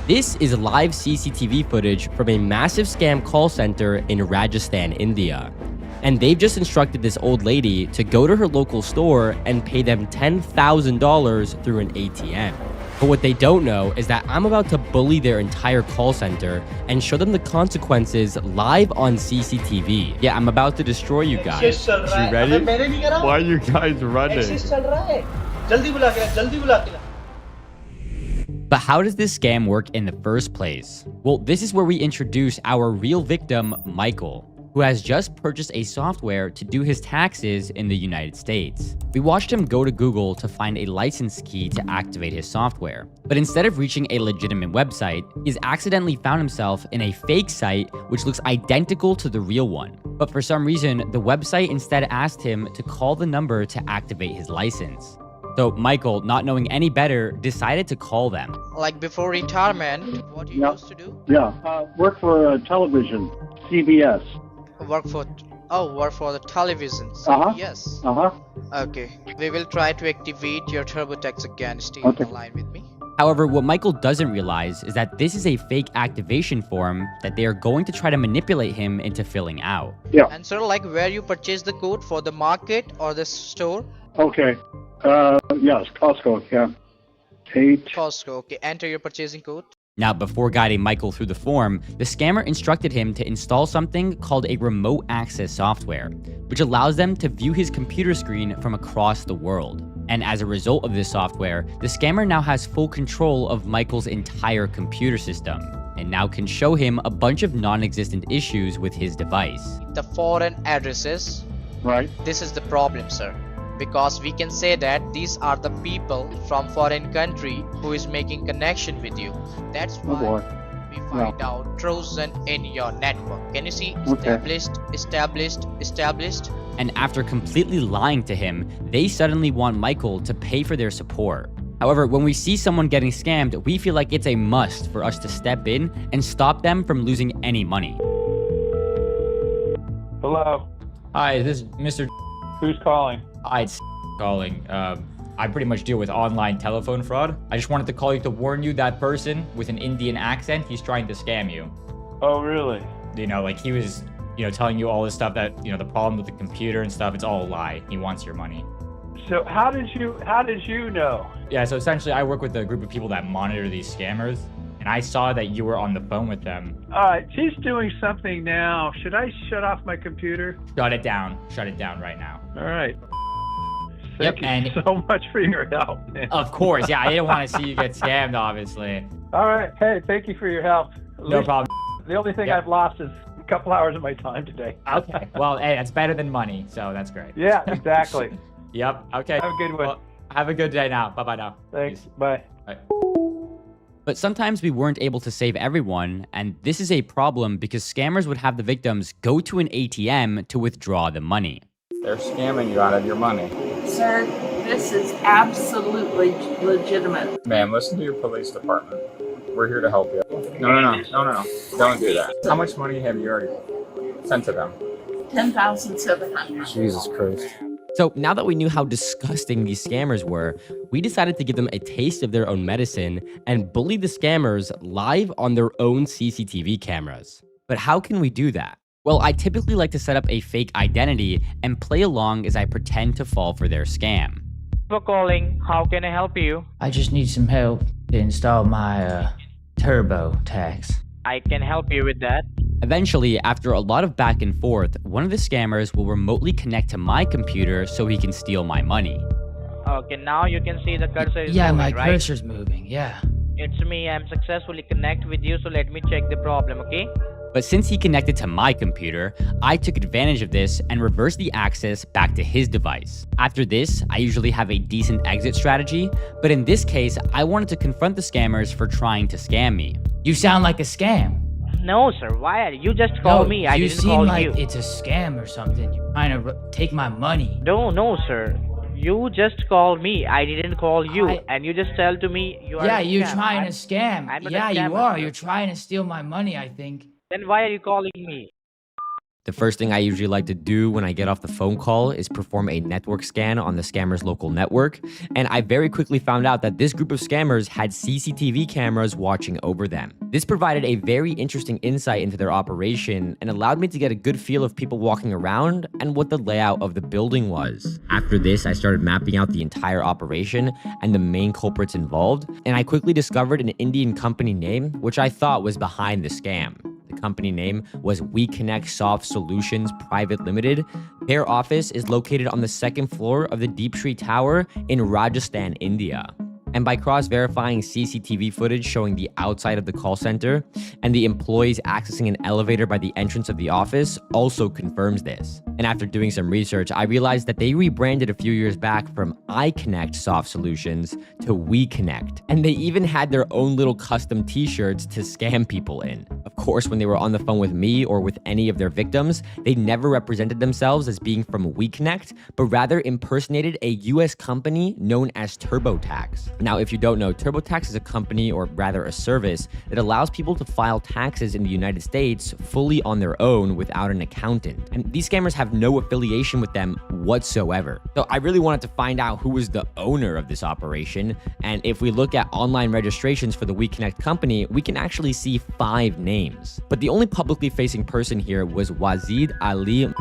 This is live CCTV footage from a massive scam call center in Rajasthan, India. And they've just instructed this old lady to go to her local store and pay them $10,000 through an ATM. But what they don't know is that I'm about to bully their entire call center and show them the consequences live on CCTV. Yeah, I'm about to destroy you guys. You ready? Why are you guys running? But how does this scam work in the first place? Well, this is where we introduce our real victim, Michael, who has just purchased a software to do his taxes in the United States. We watched him go to Google to find a license key to activate his software. But instead of reaching a legitimate website, he's accidentally found himself in a fake site which looks identical to the real one. But for some reason, the website instead asked him to call the number to activate his license. So Michael, not knowing any better, decided to call them. Like before retirement, what you used to do? Work for television, CBS. Work for the television. Yes. Okay. We will try to activate your TurboTax again. Stay on the line with me. However, what Michael doesn't realize is that this is a fake activation form that they are going to try to manipulate him into filling out. Yeah. And sir, like where you purchase the code, for the market or the store? Okay. Yes, Costco, yeah. Costco, okay. Enter your purchasing code. Now, before guiding Michael through the form, the scammer instructed him to install something called a remote access software, which allows them to view his computer screen from across the world. And as a result of this software, the scammer now has full control of Michael's entire computer system, and now can show him a bunch of non-existent issues with his device. The foreign addresses. Right. This is the problem, sir. Because we can say that these are the people from foreign country who is making connection with you. That's why we find out Trojan in your network. Can you see? Established. And after completely lying to him, they suddenly want Michael to pay for their support. However, when we see someone getting scammed, we feel like it's a must for us to step in and stop them from losing any money. Hello. Hi, this is Mr. Who's calling? It's calling. I pretty much deal with online telephone fraud. I just wanted to call you to warn you that person with an Indian accent, he's trying to scam you. Oh, really? You know, like he was, telling you all this stuff that, the problem with the computer and stuff, it's all a lie. He wants your money. So how did you know? Yeah, so essentially I work with a group of people that monitor these scammers, and I saw that you were on the phone with them. She's doing something now. Should I shut off my computer? Shut it down. Shut it down right now. All right. Yep, Thank you so much for your help, man. Of course, yeah, I didn't want to see you get scammed, obviously. All right. Hey, thank you for your help. No problem. The only thing I've lost is a couple hours of my time today. Okay. Well, hey, that's better than money, so that's great. Yeah, exactly. Yep. Okay. Have a good one. Well, have a good day now. Bye-bye now. Thanks. Peace. Bye. Bye. But sometimes we weren't able to save everyone, and this is a problem because scammers would have the victims go to an ATM to withdraw the money. They're scamming you out of your money. Sir, this is absolutely legitimate. Man, listen to your police department. We're here to help you. No. Don't do that. How much money have you already sent to them? 10,700. Jesus Christ. So now that we knew how disgusting these scammers were, we decided to give them a taste of their own medicine and bully the scammers live on their own CCTV cameras. But how can we do that? Well, I typically like to set up a fake identity and play along as I pretend to fall for their scam. For calling, how can I help you? I just need some help to install my TurboTax. I can help you with that. Eventually, after a lot of back and forth, one of the scammers will remotely connect to my computer so he can steal my money. Okay, now you can see the cursor is Yeah, moving, my right? cursor's moving, yeah. It's me. I'm successfully connected with you, so let me check the problem, okay? But since he connected to my computer, I took advantage of this and reversed the access back to his device. After this, I usually have a decent exit strategy, but in this case, I wanted to confront the scammers for trying to scam me. You sound like a scam. No, sir. Why? You just called me. I didn't call You seem like you. it's a scam or something. You're trying to take my money. No, sir. You just called me. I didn't call you. And you just tell to me you are a you're scam. trying to scam. I'm not a Yeah, you scammer, are. sir. You're trying to steal my money, I think. Then why are you calling me? The first thing I usually like to do when I get off the phone call is perform a network scan on the scammer's local network, and I very quickly found out that this group of scammers had CCTV cameras watching over them. This provided a very interesting insight into their operation and allowed me to get a good feel of people walking around and what the layout of the building was. After this, I started mapping out the entire operation and the main culprits involved, and I quickly discovered an Indian company name which I thought was behind the scam. The company name was WeConnect Soft Solutions Private Limited. Their office is located on the second floor of the Deep Tree Tower in Rajasthan, India. And by cross-verifying CCTV footage showing the outside of the call center and the employees accessing an elevator by the entrance of the office also confirms this. And after doing some research, I realized that they rebranded a few years back from iConnect Soft Solutions to WeConnect. And they even had their own little custom t-shirts to scam people in. Of course, when they were on the phone with me or with any of their victims, they never represented themselves as being from WeConnect, but rather impersonated a US company known as TurboTax. Now, if you don't know, TurboTax is a company, or rather a service, that allows people to file taxes in the United States fully on their own without an accountant. And these scammers have no affiliation with them whatsoever. So I really wanted to find out who was the owner of this operation. And if we look at online registrations for the WeConnect company, we can actually see 5 names. But the only publicly facing person here was Wazid Ali.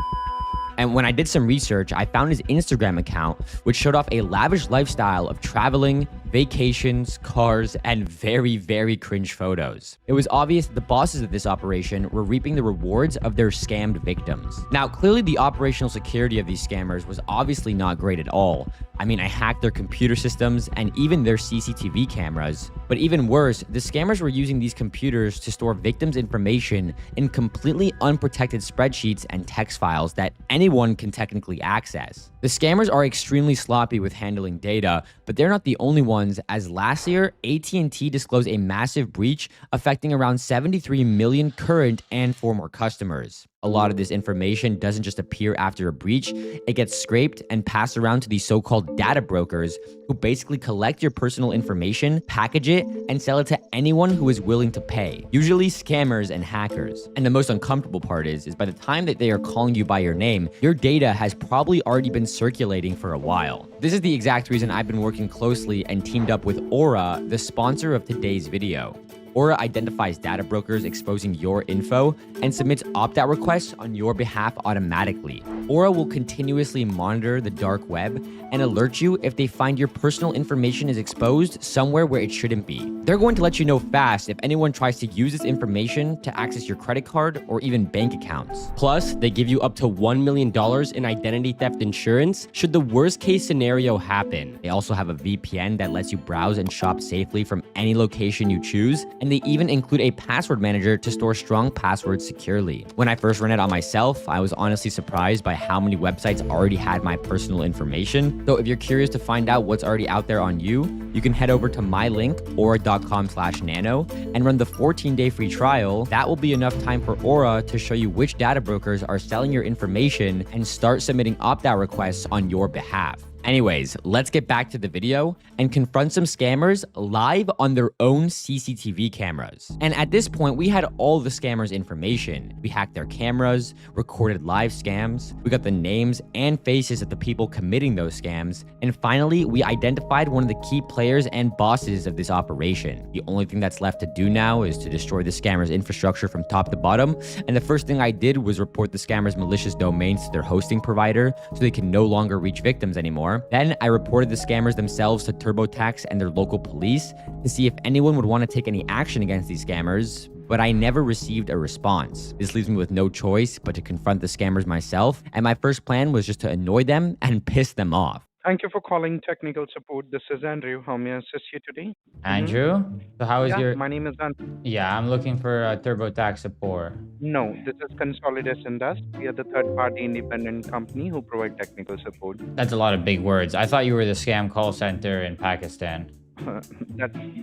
And when I did some research, I found his Instagram account, which showed off a lavish lifestyle of traveling, vacations, cars, and very, very cringe photos. It was obvious that the bosses of this operation were reaping the rewards of their scammed victims. Now, clearly the operational security of these scammers was obviously not great at all. I mean, I hacked their computer systems and even their CCTV cameras. But even worse, the scammers were using these computers to store victims' information in completely unprotected spreadsheets and text files that anyone can technically access. The scammers are extremely sloppy with handling data, but they're not the only ones, as last year, AT&T disclosed a massive breach affecting around 73 million current and former customers. A lot of this information doesn't just appear after a breach, it gets scraped and passed around to these so-called data brokers who basically collect your personal information, package it, and sell it to anyone who is willing to pay, usually scammers and hackers. And the most uncomfortable part is by the time that they are calling you by your name, your data has probably already been circulating for a while. This is the exact reason I've been working closely and teamed up with Aura, the sponsor of today's video. Aura identifies data brokers exposing your info and submits opt-out requests on your behalf automatically. Aura will continuously monitor the dark web and alert you if they find your personal information is exposed somewhere where it shouldn't be. They're going to let you know fast if anyone tries to use this information to access your credit card or even bank accounts. Plus, they give you up to $1 million in identity theft insurance should the worst case scenario happen. They also have a VPN that lets you browse and shop safely from any location you choose, and they even include a password manager to store strong passwords securely. When I first ran it on myself, I was honestly surprised by how many websites already had my personal information. So if you're curious to find out what's already out there on you, you can head over to my link, aura.com/nano, and run the 14-day free trial. That will be enough time for Aura to show you which data brokers are selling your information and start submitting opt-out requests on your behalf. Anyways, let's get back to the video and confront some scammers live on their own CCTV cameras. And at this point, we had all the scammers' information. We hacked their cameras, recorded live scams, we got the names and faces of the people committing those scams, and finally, we identified one of the key players and bosses of this operation. The only thing that's left to do now is to destroy the scammers' infrastructure from top to bottom, and the first thing I did was report the scammers' malicious domains to their hosting provider so they can no longer reach victims anymore. Then I reported the scammers themselves to TurboTax and their local police to see if anyone would want to take any action against these scammers, but I never received a response. This leaves me with no choice but to confront the scammers myself, and my first plan was just to annoy them and piss them off. Thank you for calling technical support. This is Andrew. How may I assist you today? Andrew? So how is your... My name is Andrew. Yeah, I'm looking for TurboTax support. No, this is Consolidated Indus. We are the third-party independent company who provide technical support. That's a lot of big words. I thought you were the scam call center in Pakistan.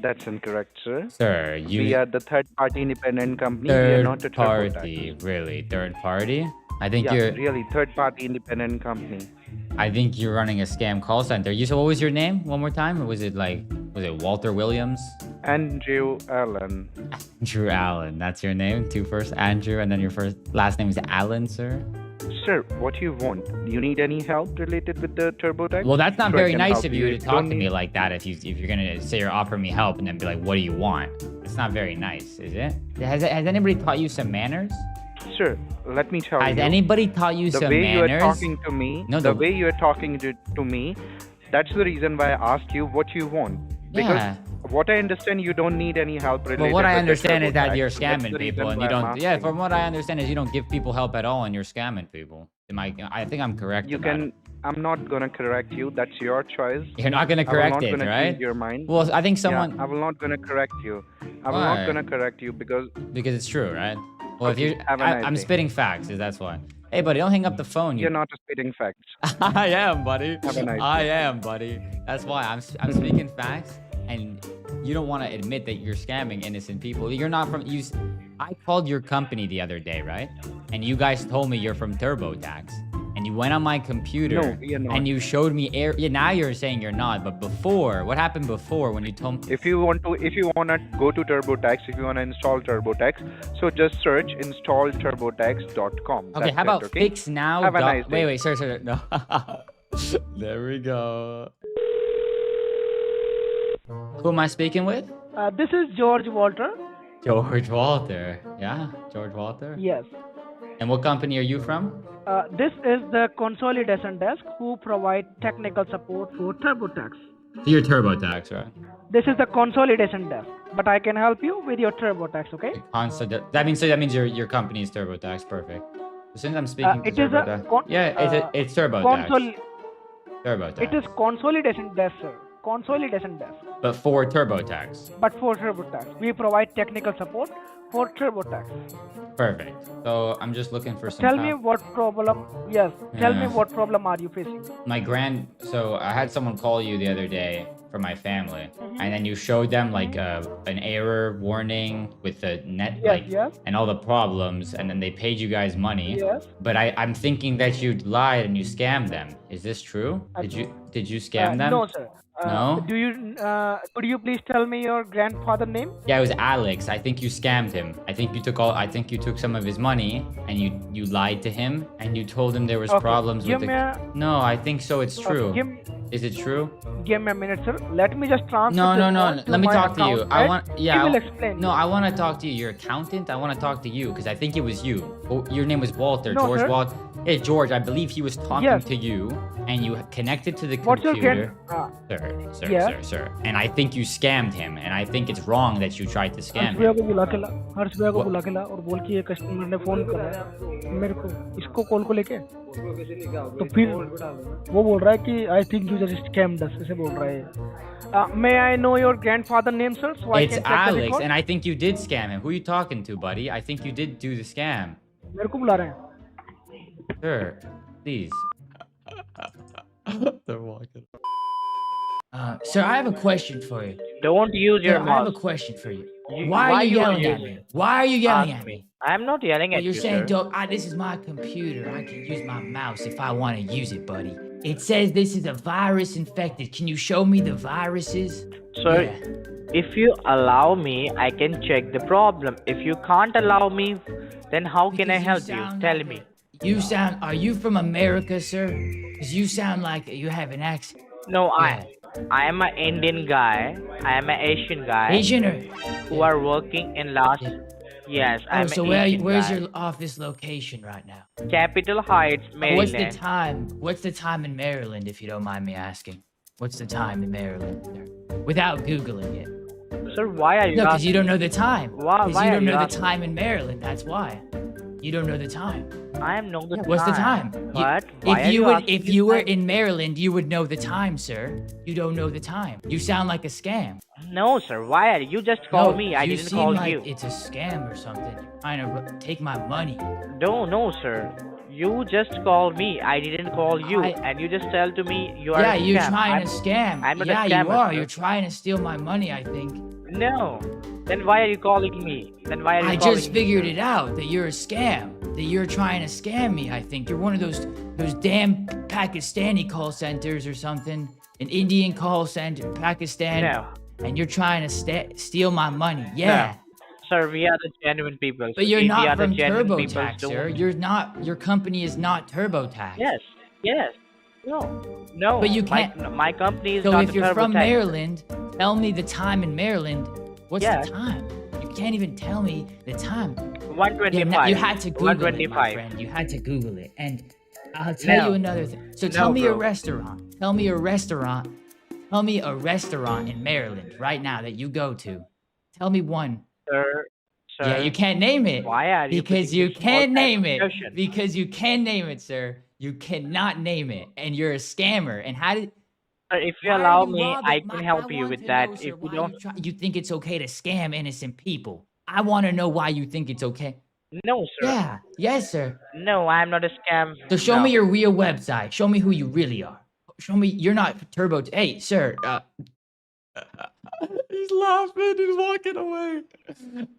That's incorrect, sir. Sir, We are the third-party independent company. We are not a Third TurboTax. party, really? Third party? I think Yeah, you're... really, third-party independent company. I think you're running a scam call center. So what was your name one more time? Or was it Was it Walter Williams? Andrew Allen. Andrew Allen. That's your name? Two first, Andrew, and then your last name is Allen, sir? Sir, what do you want? Do you need any help related with the TurboTax? Well, that's not So I very can nice help of you to You talk don't to me need- like that if you're gonna say you're offering me help and then be like, what do you want? It's not very nice, is it? Has anybody taught you some manners? Sir, let me tell Has you. anybody taught you the some way manners? you are talking to me, No, the way you are talking to me, that's the reason why I asked you what you want. Because Yeah. what I understand, you don't need any help related. But what I with the understand is that TurboTax. you're That's scamming the people reason and why you I'm don't. Yeah, asking. from what I understand is you don't give people help at all and you're scamming people. I think I'm correct. You about can. it. I'm not gonna correct you. That's your choice. You're not gonna I will correct not it, gonna right? change your mind. Well, I think someone Yeah, I will not gonna correct you. I will Why? not gonna correct you because because it's true, right? Well, Okay, if you, have a nice I'm day. spitting facts, is that's why. Hey, buddy, don't hang up the phone. you're not spitting facts. I am, buddy. Have a nice I day. am, buddy. That's why I'm speaking facts, and you don't want to admit that you're scamming innocent people. You're not from you. I called your company the other day, right? And you guys told me you're from TurboTax, and you went on my computer No, we are not. and you showed me air. Yeah, now you're saying you're not, but before, what happened before when you told me? If you wanna go to TurboTax, if you wanna install TurboTax, so just search installturbotax.com. Okay, That's how about it, okay? fix now? Have a nice day. Wait, sir, no. There we go. Who am I speaking with? This is George Walter. George Walter. Yeah, George Walter. Yes. And what company are you from? This is the consolidation desk who provide technical support for TurboTax. So you're TurboTax, right? This is the consolidation desk, but I can help you with your TurboTax, okay? That means your company is TurboTax. Perfect. Since I'm speaking to It is a TurboTax, it's TurboTax. TurboTax. It is consolidation desk, sir. Consolidation desk. But for TurboTax. But for TurboTax, we provide technical support for TurboTax. Perfect. So I'm just looking for some Tell help. me what problem. Yes. Tell me Yeah. what problem are you facing? So I had someone call you the other day from my family, and then you showed them like an error warning with the net, Yes. and all the problems, and then they paid you guys money. Yes. But I'm thinking that you lied and you scammed them. Is this true? Did you scam them? No, sir. No? Do you? Could you please tell me your grandfather name? Yeah, it was Alex. I think you scammed him. I think you took some of his money and you lied to him and you told him there was Okay, problems with give me a- No, I think so. It's true. Is it true? Give me a minute, sir. Let me just transfer. No. this call to Let me my talk to you. accountant. He will explain. No, I want to talk to you. Your accountant. I want to talk to you because I think it was you. Oh, your name was Walter. No, George sir. Walter. Hey, George. I believe he was talking Yes. to you, and you connected to the What's your computer. grand? Sir. And I think you scammed him, and I think it's wrong that you tried to scam हर्ष भैया him. को बुला के ला हर्ष भैया को What? बुला के ला और बोल कि ये कस्टमर ने फोन करा है मेरे को इसको कॉल को लेके तो फिर वो बोल रहा है कि I think you just scammed us ऐसे बोल रहा है may I know your grandfather name sir so I It's can check the Alex, record and I think you did scam him. Who are you talking to, buddy? I think you did do the scam. मेरे को बुला रहे हैं Sir, please. They're walking. Sir, I have a question for you. Don't use your Sir, I have a mouth. question for you. You- Why are you yelling use at me? it? Why are you yelling Ask at me? I'm not yelling Well, at you're you, saying, sir. Dope, this is my computer. I can use my mouse if I want to use it, buddy. It says this is a virus infected. Can you show me the viruses? Sir, Yeah. if you allow me, I can check the problem. If you can't allow me, then how can I Because help you? sound Tell like me. Are you from America, sir? Because you sound like you have an accent. No, Yeah. I am an Indian guy. I am an Asian guy. Asian or? Who are working in last. Yes, Oh, I'm so an Asian where's guy. your office location right now? Capitol Heights, What's the Maryland. time? What's the time in Maryland, if you don't mind me asking? What's the time in Maryland, sir? Without Googling it. Sir, why are you No, because asking? you don't know the time. Why- Because why you are don't you know the asking? time in Maryland. That's why. You don't know the time. I am know the time. What's the time? But why If are you you would, asking if this you were time? in Maryland, you would know the time, sir. You don't know the time. You sound like a scam. No, sir. Why are you just call No, me? I you didn't seem call like you. it's a scam or something. You're trying to take my money. No, sir. You just call me. I didn't call you, and you just tell to me you are. Yeah, a you're scam. trying to scam. I'm not a Yeah, you scammer, are. sir. You're trying to steal my money, I think. No. Then why are you calling me? Then why are you I calling just me, figured sir? it out that you're a scam. That you're trying to scam me, I think. You're one of those damn Pakistani call centers or something. An Indian call center, Pakistan. No. and you're trying to steal my money. Yeah. Sir, we are the genuine people. But you're We not are the from genuine people, TurboTax, don't- sir. You're not. Your company is not TurboTax. Yes, yes. No. But you can't. My company is So not if you're from TurboTax. Maryland, tell me the time in Maryland. What's Yeah. the time? You can't even tell me the time. 125. You had to Google it, my 125. friend. You had to Google it. And I'll tell No. you another thing. So No, tell me a bro. restaurant. Tell me a restaurant. Tell me a restaurant in Maryland right now that you go to. Tell me one. Sir, Yeah, you can't name it. Why are you Because putting you this all can't that name it. discussion? Because you can name it, sir. You cannot name it. And you're a scammer. And how did... Sir, if you why are allow you me, robbing- I can help you want with to that. know, sir, If you why don't, you think it's okay to scam innocent people. I want to know why you think it's okay. no, sir. Yeah. Yes, sir. No, I'm not a scam. So show No. me your real website. Show me who you really are. Show me you're not Turbo. Hey, sir. He's laughing. He's walking away.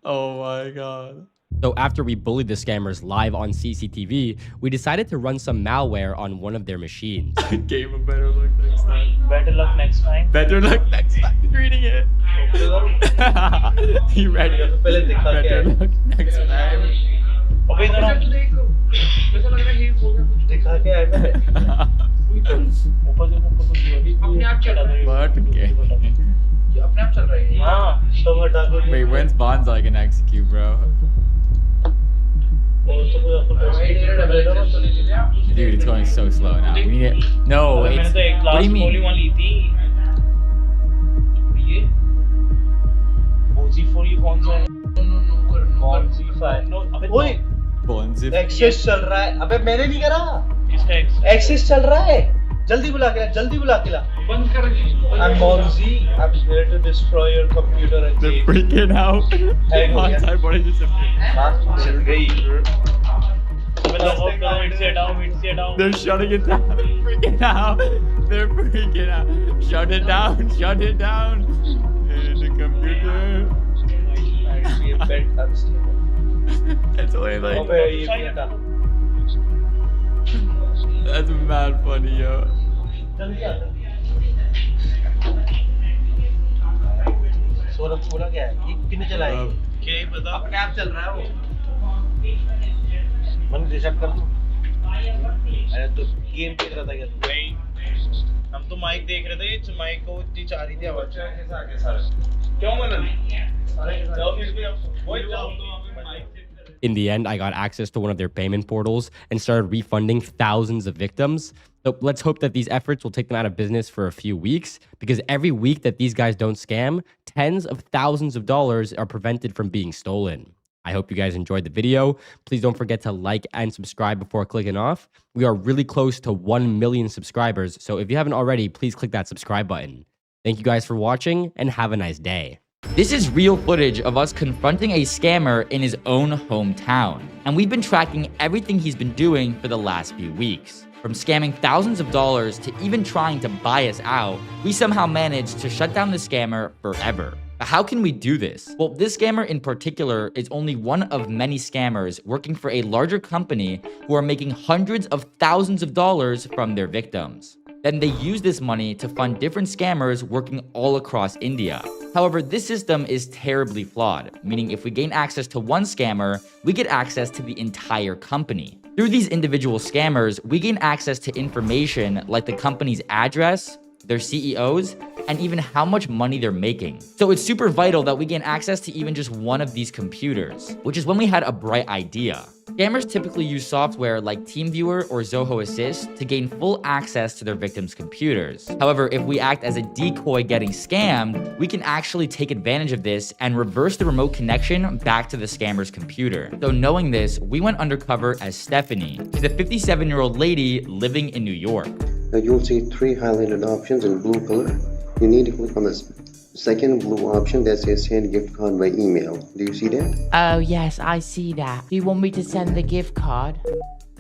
Oh my god. So after we bullied the scammers live on CCTV, we decided to run some malware on one of their machines. Gave a better luck next time. Better luck next time. Better luck next time. He's reading it. He read it. Better luck next time. अबे इधर आओ। ऐसा लग रहा है ये हो गया कुछ दिखा के आया मैंने। ऊपर से ऊपर कुछ हुआ भी अपने आप चला रहा है। But okay. ये अपने आप चल रहा है। हाँ, सब हटा के। Wait, when's Bonsai gonna execute, bro? Dude, it's going so slow now. We need it. No, मैंने it's. तो एक What do you glass mean? खोली वहाँ ली थी। ये OG4 ये कौन सा है? OG5 ओए Bonzif. एक्सेस चल रहा है। अबे मैंने नहीं करा। किसका एक्सेस चल रहा है? जल्दी बुला के ला। बंद कर। I'm Bonzi. I'm here to destroy your computer and They're freaking out. Bonsai body disappeared. चल गई। They're shutting it down. They're freaking out. They're freaking out. Shut it down. Shut it down. The computer. It's only like. That's mad funny, yo. सोलह क्या है? ये कितने चलाए? क्या ही पता? अपने आप चल रहा है वो। मन रिसेट कर दूं? अरे तो गेम देख रहा था क्या? नहीं, हम तो माइक देख रहे थे। इस माइक को इतनी चाह रही थी आवाज। कैसे आगे सारे? क्यों मनन? अरे जाओ फिर भी आप वही जाओ तो वहाँ पे mic. In the end, I got access to one of their payment portals and started refunding thousands of victims. So let's hope that these efforts will take them out of business for a few weeks, because every week that these guys don't scam, tens of thousands of dollars are prevented from being stolen. I hope you guys enjoyed the video. Please don't forget to like and subscribe before clicking off. We are really close to 1 million subscribers, so if you haven't already, please click that subscribe button. Thank you guys for watching, and have a nice day. This is real footage of us confronting a scammer in his own hometown. And we've been tracking everything he's been doing for the last few weeks. From scamming thousands of dollars to even trying to buy us out, we somehow managed to shut down the scammer forever. But how can we do this? Well, this scammer in particular is only one of many scammers working for a larger company who are making hundreds of thousands of dollars from their victims. Then they use this money to fund different scammers working all across India. However, this system is terribly flawed, meaning if we gain access to one scammer, we get access to the entire company. Through these individual scammers, we gain access to information like the company's address, their CEOs, and even how much money they're making. So it's super vital that we gain access to even just one of these computers, which is when we had a bright idea. Scammers typically use software like TeamViewer or Zoho Assist to gain full access to their victims' computers. However, if we act as a decoy getting scammed, we can actually take advantage of this and reverse the remote connection back to the scammer's computer. So knowing this, we went undercover as Stephanie. She's a 57-year-old lady living in New York. Now you'll see 3 highlighted options in blue color. You need to click on the second blue option that says send gift card by email. Do you see that? Oh, yes, I see that. Do you want me to send the gift card?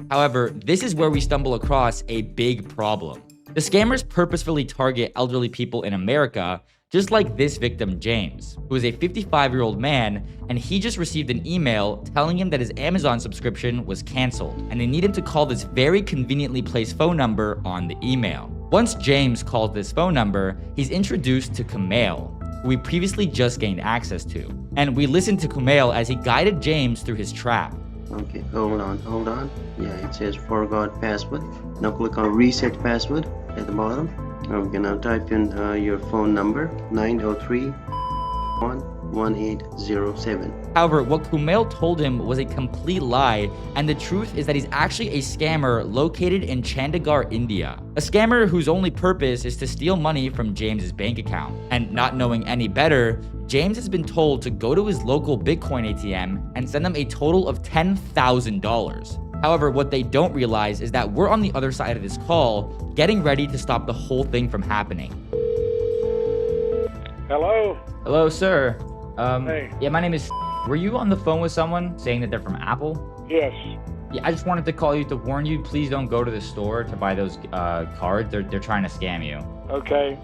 However, this is where we stumble across a big problem. The scammers purposefully target elderly people in America, just like this victim, James, who is a 55-year-old man, and he just received an email telling him that his Amazon subscription was canceled, and they need him to call this very conveniently placed phone number on the email. Once James calls this phone number, he's introduced to Kamal. who we previously just gained access to. And we listened to Kumail as he guided James through his trap. Okay, hold on. Yeah, it says forgot password. Now click on reset password at the bottom. I'm gonna type in your phone number, 903-1807. However, what Kumail told him was a complete lie, and the truth is that he's actually a scammer located in Chandigarh, India. A scammer whose only purpose is to steal money from James's bank account. And not knowing any better, James has been told to go to his local Bitcoin ATM and send them a total of $10,000. However, what they don't realize is that we're on the other side of this call, getting ready to stop the whole thing from happening. Hello? Hello, sir. Hey. Yeah, my name is. Were you on the phone with someone saying that they're from Apple? Yes. Yeah, I just wanted to call you to warn you. Please don't go to the store to buy those cards. They're trying to scam you. Okay.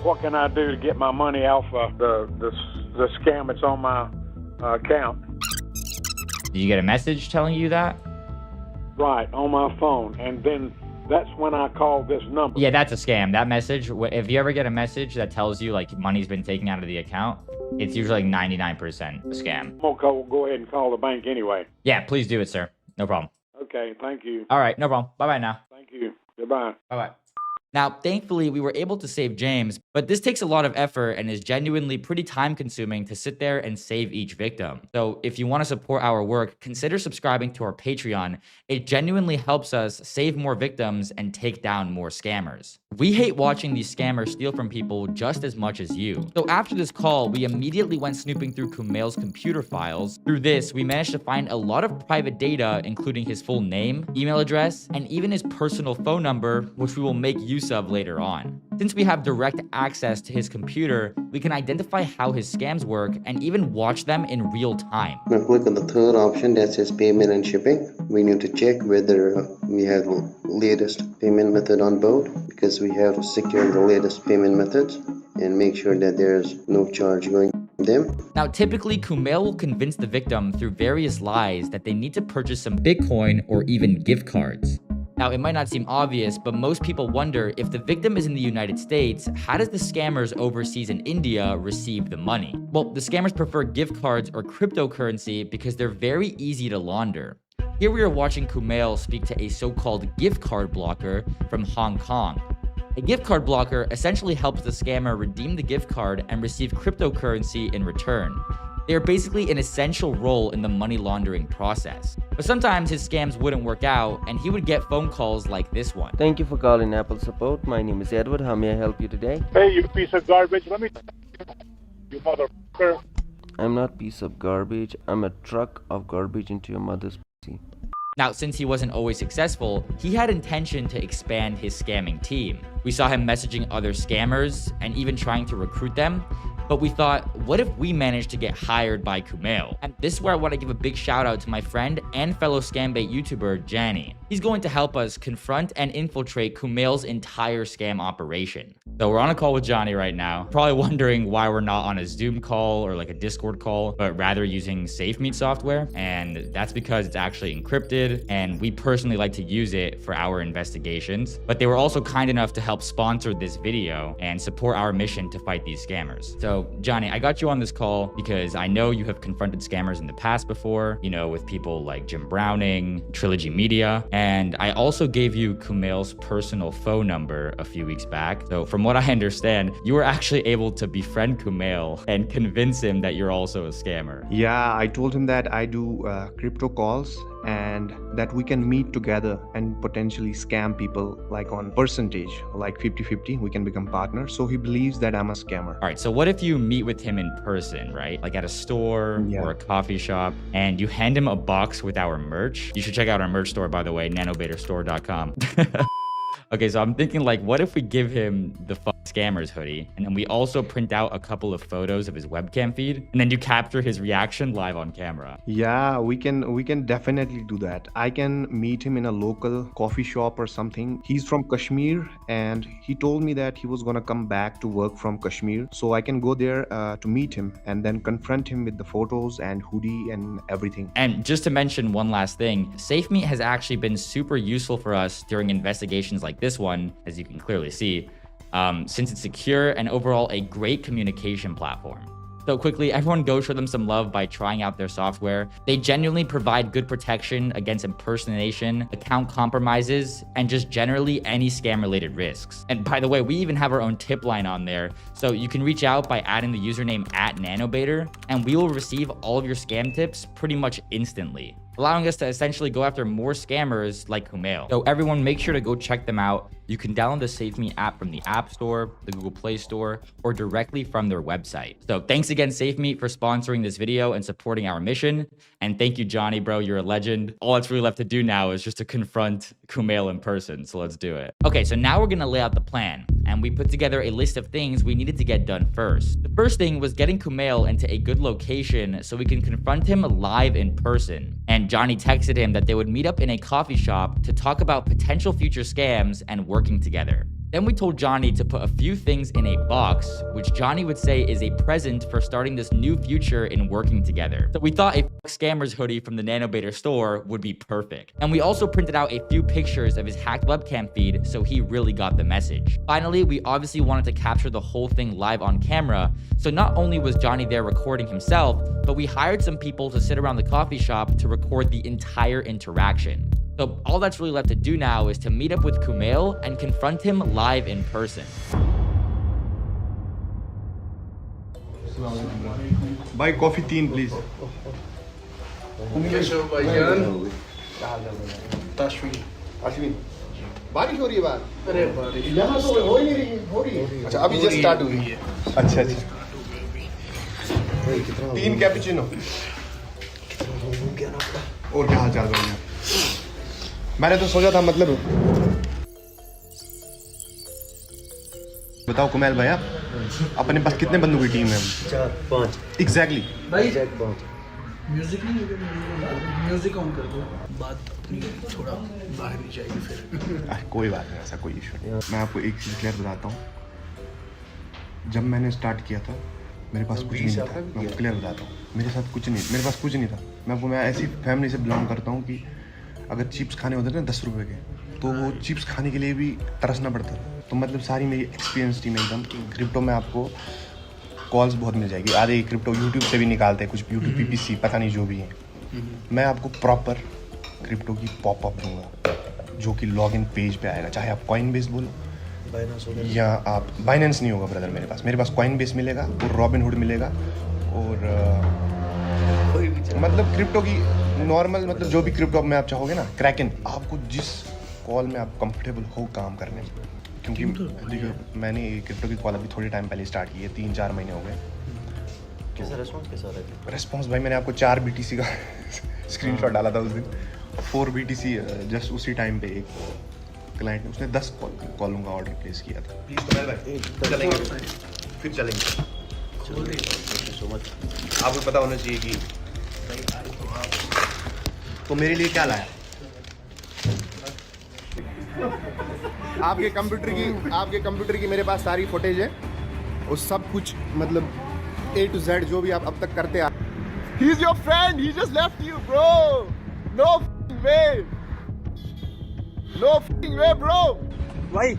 What can I do to get my money off the scam that's on my account? Did you get a message telling you that? Right, on my phone. And then that's when I called this number. Yeah, that's a scam. That message, if you ever get a message that tells you like money's been taken out of the account, it's usually like 99% a scam. I'm gonna go ahead and call the bank anyway. Yeah, please do it, sir. No problem. Okay, thank you. All right, no problem. Bye-bye now. Thank you. Goodbye. Bye-bye. Now, thankfully, we were able to save James, but this takes a lot of effort and is genuinely pretty time-consuming to sit there and save each victim. So if you want to support our work, consider subscribing to our Patreon. It genuinely helps us save more victims and take down more scammers. We hate watching these scammers steal from people just as much as you. So after this call, we immediately went snooping through Kumail's computer files. Through this, we managed to find a lot of private data, including his full name, email address, and even his personal phone number, which we will make use of later on. Since we have direct access to his computer, we can identify how his scams work and even watch them in real time. Now click on the third option that says payment and shipping. We need to check whether we have the latest payment method on board, because we have to secure the latest payment methods and make sure that there's no charge going to them. Now, typically, Kumail will convince the victim through various lies that they need to purchase some Bitcoin or even gift cards. Now, it might not seem obvious, but most people wonder if the victim is in the United States, how does the scammers overseas in India receive the money? Well, the scammers prefer gift cards or cryptocurrency because they're very easy to launder. Here we are watching Kumail speak to a so-called gift card blocker from Hong Kong. A gift card blocker essentially helps the scammer redeem the gift card and receive cryptocurrency in return. They are basically an essential role in the money laundering process. But sometimes his scams wouldn't work out, and he would get phone calls like this one. Thank you for calling Apple Support. My name is Edward. How may I help you today? Hey, you piece of garbage. Let me... You motherfucker. I'm not piece of garbage. I'm a truck of garbage into your mother's pussy. Now, since he wasn't always successful, he had intention to expand his scamming team. We saw him messaging other scammers and even trying to recruit them. But we thought, what if we managed to get hired by Kumail? And this is where I want to give a big shout out to my friend and fellow scambait YouTuber, Jani. He's going to help us confront and infiltrate Kumail's entire scam operation. So we're on a call with Johnny right now. Probably wondering why we're not on a Zoom call or like a Discord call, but rather using SafeMeet software. And that's because it's actually encrypted, and we personally like to use it for our investigations. But they were also kind enough to help sponsor this video and support our mission to fight these scammers. So Johnny, I got you on this call because I know you have confronted scammers in the past before, you know, with people like Jim Browning, Trilogy Media, and I also gave you Kumail's personal phone number a few weeks back. So from what I understand, you were actually able to befriend Kumail and convince him that you're also a scammer. Yeah, I told him that I do crypto calls and that we can meet together and potentially scam people like on percentage, like 50-50, we can become partners. So he believes that I'm a scammer. All right, so what if you meet with him in person, right? Like at a store or a coffee shop, and you hand him a box with our merch? You should check out our merch store, by the way, nanobaterstore.com. Okay, so I'm thinking like, what if we give him the scammers hoodie, and then we also print out a couple of photos of his webcam feed, and then you capture his reaction live on camera? Yeah, we can definitely do that. I can meet him in a local coffee shop or something. He's from Kashmir, and he told me that he was gonna come back to work from Kashmir, so I can go there to meet him and then confront him with the photos and hoodie and everything. And just to mention one last thing, SafeMeet has actually been super useful for us during investigations like this one, as you can clearly see. since it's secure and overall a great communication platform. So quickly, everyone go show them some love by trying out their software. They genuinely provide good protection against impersonation, account compromises, and just generally any scam-related risks. And by the way, we even have our own tip line on there, so you can reach out by adding the username @nanobaiter, and we will receive all of your scam tips pretty much instantly, allowing us to essentially go after more scammers like Kumail. So everyone, make sure to go check them out. You can download the SafeMe app from the App Store, the Google Play Store, or directly from their website. So thanks again, SafeMe, for sponsoring this video and supporting our mission. And thank you, Johnny, bro. You're a legend. All that's really left to do now is just to confront Kumail in person. So let's do it. Okay, so now we're gonna lay out the plan. And we put together a list of things we needed to get done first. The first thing was getting Kumail into a good location so we can confront him live in person. And Johnny texted him that they would meet up in a coffee shop to talk about potential future scams and working together. Then we told Johnny to put a few things in a box, which Johnny would say is a present for starting this new future in working together. So we thought a Scammers hoodie from the Nanobaiter store would be perfect. And we also printed out a few pictures of his hacked webcam feed so he really got the message. Finally, we obviously wanted to capture the whole thing live on camera, so not only was Johnny there recording himself, but we hired some people to sit around the coffee shop to record the entire interaction. So all that's really left to do now is to meet up with Kumail and confront him live in person. Buy coffee 3 please. Ashwin बारिश हो रही है बाहर अरे बारिश यहाँ तो हो ही नहीं रही हो रही है अच्छा अभी जस्ट स्टार्ट हुई है अच्छा 3 कैपुचिनो और क्या हाल चाल बढ़िया मैंने तो सोचा था मतलब बताओ कुमैल भैया अपने पास कितने बंदों की टीम है 4-5 एग्जैक्टली भाई म्यूजिक नहीं होगा म्यूजिक ऑन कर दो बात अपनी थोड़ा बाहर नहीं जाएगी फिर कोई बात नहीं ऐसा कोई इशू नहीं मैं आपको एक चीज़ क्लियर बताता हूँ जब मैंने स्टार्ट किया था मेरे पास कुछ नहीं था मैं आपको क्लियर बताता हूँ मेरे साथ कुछ नहीं मेरे पास कुछ नहीं था मैं ऐसी फैमिली से बिलोंग करता हूँ कि अगर चिप्स खाने होते थे ना 10 रुपये के तो वो चिप्स खाने के लिए भी तरसना पड़ता था तो मतलब सारी मेरी एक्सपीरियंस टीम एकदम क्रिप्टो में आपको कॉल्स बहुत मिल जाएगी आधे क्रिप्टो यूट्यूब से भी निकालते हैं कुछ यूट्यूब PPC पता नहीं जो भी है मैं आपको प्रॉपर क्रिप्टो की पॉपअप दूंगा जो कि लॉगिन पेज पे आएगा चाहे आप कॉइनबेस बोलो या आप बाइनेंस नहीं होगा ब्रदर मेरे पास कॉइनबेस मिलेगा और रॉबिनहुड मिलेगा और मतलब क्रिप्टो की नॉर्मल मतलब जो भी क्रिप्टो में आप चाहोगे ना क्रैकन आपको जिस कॉल में आप कंफर्टेबल हो काम करने में क्योंकि मैंने क्रिप्टो की कॉल अभी थोड़े टाइम पहले स्टार्ट की है 3-4 महीने हो गए तो रेस्पॉन्स भाई मैंने आपको 4 BTC का स्क्रीनशॉट डाला था उस दिन 4 BTC जस्ट उसी टाइम पे एक क्लाइंट ने उसने 10 कॉलों का ऑर्डर प्लेस किया था प्लीज़ चलेंगे फिर चलेंगे सो मच आपको पता होना चाहिए कि तो मेरे लिए क्या लाया आपके कंप्यूटर की मेरे पास सारी फुटेज है और सब कुछ मतलब A to Z जो भी आप अब तक करते आ He is your friend he just left you bro no way bro भाई